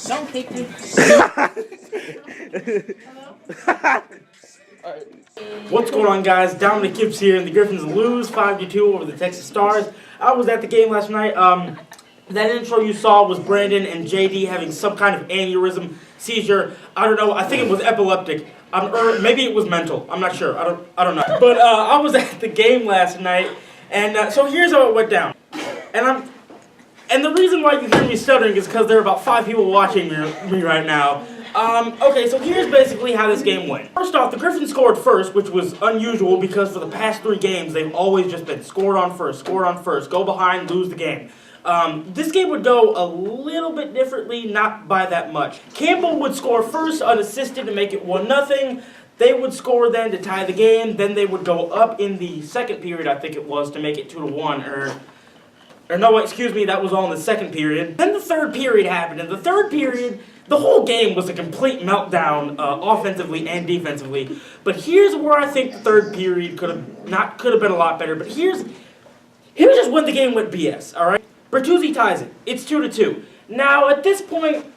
Don't kick me. What's going on, guys? Dominic Gibbs here, and the Griffins lose 5-2 over the Texas Stars. I was at the game last night. That intro you saw was Brandon and JD having some kind of aneurysm, seizure. I don't know. I think it was epileptic. Or maybe it was mental. I'm not sure. I don't know. But I was at the game last night, and so here's how it went down. And the reason why you hear me stuttering is because there are about 5 people watching me right now. Okay, so here's basically how this game went. First off, the Griffins scored first, which was unusual because for the past 3 games, they've always just been scored on first, go behind, lose the game. This game would go a little bit differently, not by that much. Campbell would score first unassisted to make it 1-0. They would score then to tie the game. Then they would go up in the second period, I think it was, to make it 2-1. Or no, excuse me, that was all in the second period. Then the third period happened. In the third period, the whole game was a complete meltdown, offensively and defensively. But here's where I think the third period could have been a lot better. But here's just when the game went BS, all right? Bertuzzi ties it. It's 2-2. Now, at this point,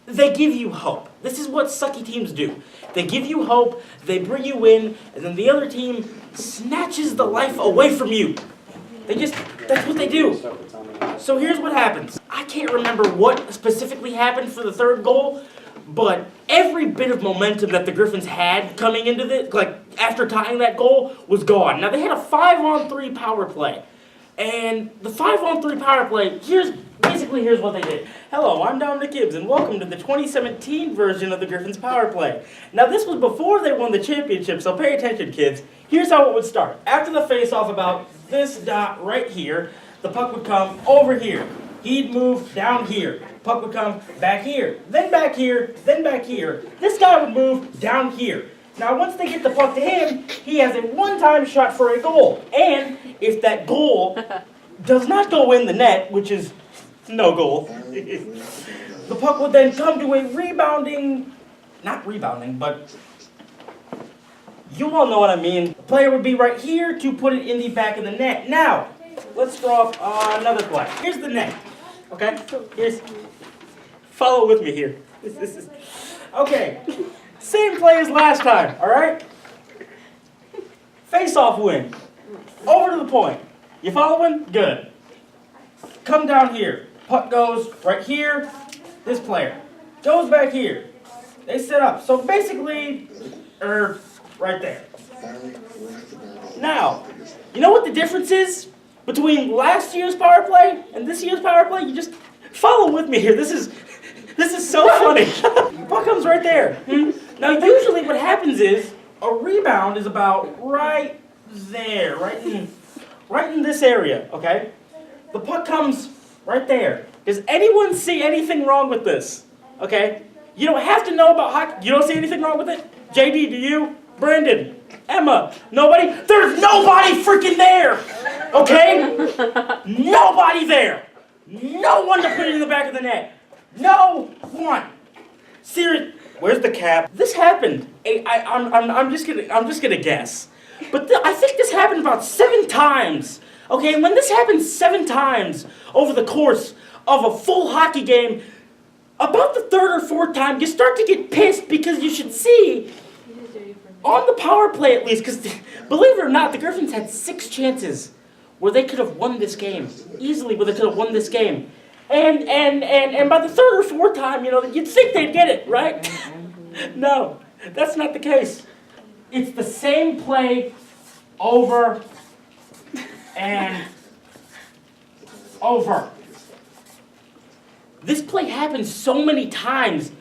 they give you hope. This is what sucky teams do. They give you hope, they bring you in, and then the other team snatches the life away from you. That's what they do. So here's what happens. I can't remember what specifically happened for the third goal, but every bit of momentum that the Griffins had coming into this, like after tying that goal, was gone. Now, they had a 5-on-3 power play. And the 5-on-3 power play, here's what they did. Hello, I'm Dominic Gibbs, and welcome to the 2017 version of the Griffins power play. Now, this was before they won the championship, so pay attention, kids. Here's how it would start. After the face-off about this dot right here, the puck would come over here. He'd move down here. Puck would come back here, then back here, then back here. This guy would move down here. Now, once they get the puck to him, he has a one-time shot for a goal. And if that goal does not go in the net, which is no goal, the puck would then come to a not rebounding, but you all know what I mean. The player would be right here to put it in the back of the net. Now, let's draw up another play. Here's the net, okay? Follow with me here. Okay. Same play as last time, all right? Face-off win. Over to the point. You following? Good. Come down here. Puck goes right here. This player goes back here. They set up. So basically, right there. Now, you know what the difference is between last year's power play and this year's power play? You just follow with me here. This is so funny. The puck comes right there. Now, usually what happens is a rebound is about right there, right in this area, okay? The puck comes right there. Does anyone see anything wrong with this? Okay? You don't have to know about hockey. You don't see anything wrong with it? JD, do you? Brandon? Emma? Nobody? There's nobody freaking there! Okay? Nobody there! No one to put it in the back of the net. No one. Serious. Where's the cap? This happened. I'm just gonna guess, but I think this happened about 7 times. Okay, and when this happens 7 times over the course of a full hockey game, about the 3rd or 4th time, you start to get pissed because you should see on the power play at least. Because believe it or not, the Griffins had 6 chances where they could have won this game easily. And by the 3rd or 4th time, you'd think they'd get it, right? No, that's not the case. It's the same play over and over. This play happens so many times.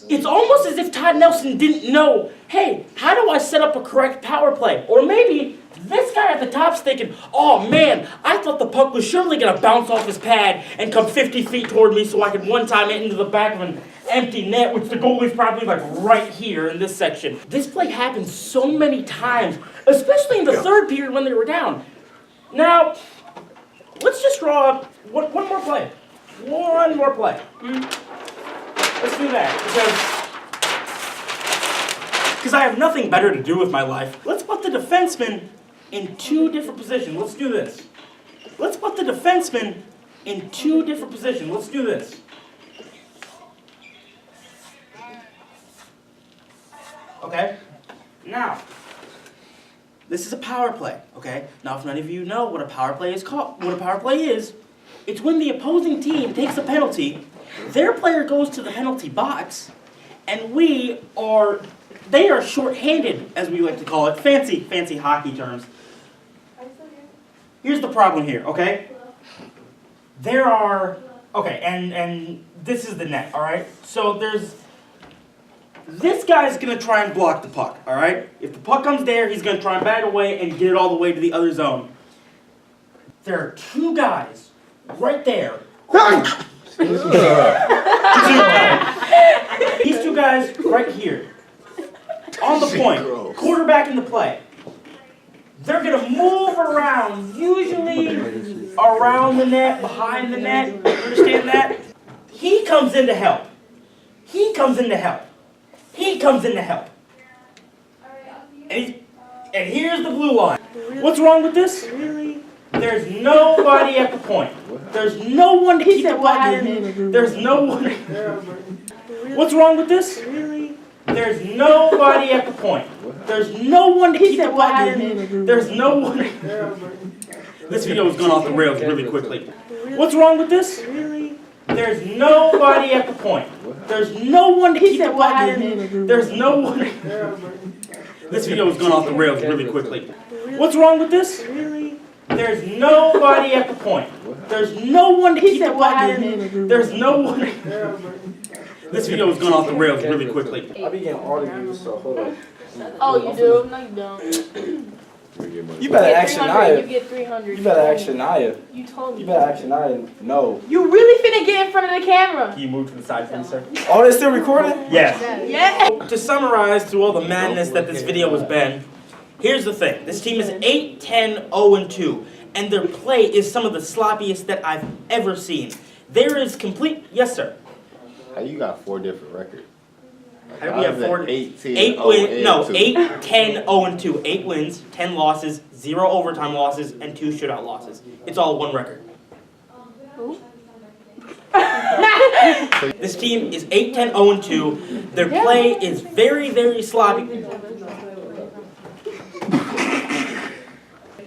It's almost as if Todd Nelson didn't know, hey, how do I set up a correct power play? Or maybe this guy at the top's thinking, oh man, I thought the puck was surely going to bounce off his pad and come 50 feet toward me so I could one-time it into the back of an empty net, which the goalie's probably like right here in this section. This play happens so many times, especially in the third period when they were down. Now, let's just draw up one more play. One more play. Let's do that, because I have nothing better to do with my life. Let's put the defenseman in 2 different positions. Let's do this. Let's put the defenseman in 2 different positions. Let's do this. Okay? Now, this is a power play, okay? Now, if none of you know what a power play is called, it's when the opposing team takes a penalty, their player goes to the penalty box, and they are short-handed, as we like to call it, fancy hockey terms. Here's the problem here, okay? And this is the net, all right? So this guy's going to try and block the puck, all right? If the puck comes there, he's going to try and bat away and get it all the way to the other zone. There are 2 guys right there. These 2 guys right here, on the point, quarterback in the play. They're going to move around, usually around the net, behind the net. Understand that? He comes in to help. And here's the blue line. What's wrong with this? There's nobody at the point. There's no one to keep the puck in. There's no one. What's wrong with this? There's nobody at the point. There's no one to keep the puck in. There's no one. This video has gone off the rails really quickly. What's wrong with this? There's nobody at the point. There's no one to keep the puck in. There's no one. This video has gone off the rails really quickly. What's wrong with this? There's nobody at the point. There's no one to keep the puck in. There's no one. This video has gone off the rails really quickly. I be getting all the views, so hold on. Oh, you do? No, you don't. You better ask Shania. You get 300. You better ask Shania. You told me. You better ask Shania. No. You really finna get in front of the camera. Can you move to the side, please, sir? Oh, they're still recording? Yes. Yeah. To summarize through all the madness that this video has been, here's the thing. This team is 8-10-0-2, and their play is some of the sloppiest that I've ever seen. There is complete... Yes, sir. How you got 4 different records? How do we have 4? 8-10-0-2. 8 wins, 10 losses, 0 overtime losses, and 2 shootout losses. It's all 1 record. This team is 8-10-0-2. Their play is very, very sloppy.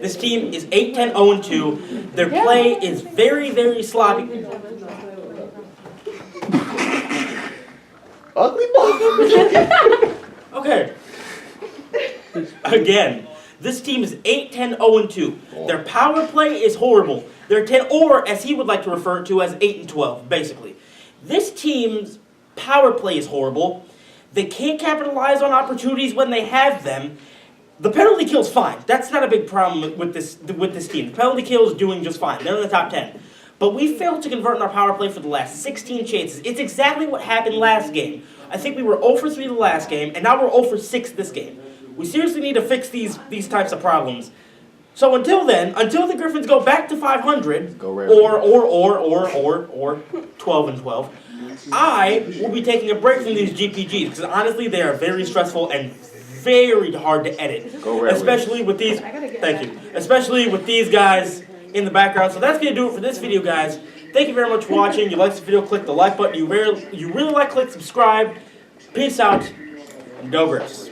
This team is 8-10-0-2. Their play is very, very sloppy. Ugly ball. Okay. Again, this team is 8-10-0-2. Their power play is horrible. They're 10, or as he would like to refer to as 8-12, basically. This team's power play is horrible. They can't capitalize on opportunities when they have them. The penalty kill's fine. That's not a big problem with this team. The penalty kill is doing just fine. They're in the top 10. But we failed to convert in our power play for the last 16 chances. It's exactly what happened last game. I think we were 0 for 3 the last game, and now we're 0 for 6 this game. We seriously need to fix these types of problems. So until then, until the Griffins go back to 500, or 12-12, I will be taking a break from these GPGs, because honestly they are very stressful and very hard to edit. Especially with these, thank you, especially with these guys in the background. So that's going to do it for this video, guys. Thank you very much for watching. If you like this video, click the like button. You really like, click subscribe. Peace out, and go Griffs.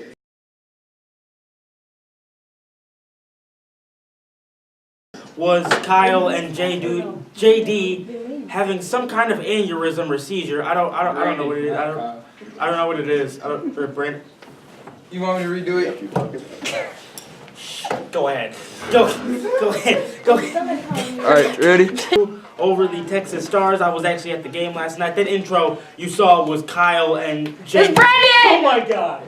Was Kyle and JD having some kind of aneurysm or seizure? I don't know what it is. I don't know what it is. Brandon. You want me to redo it? Go ahead. Go ahead. All right, ready? Over the Texas Stars. I was actually at the game last night. That intro you saw was Kyle and JD. It's Brandon! Oh my God.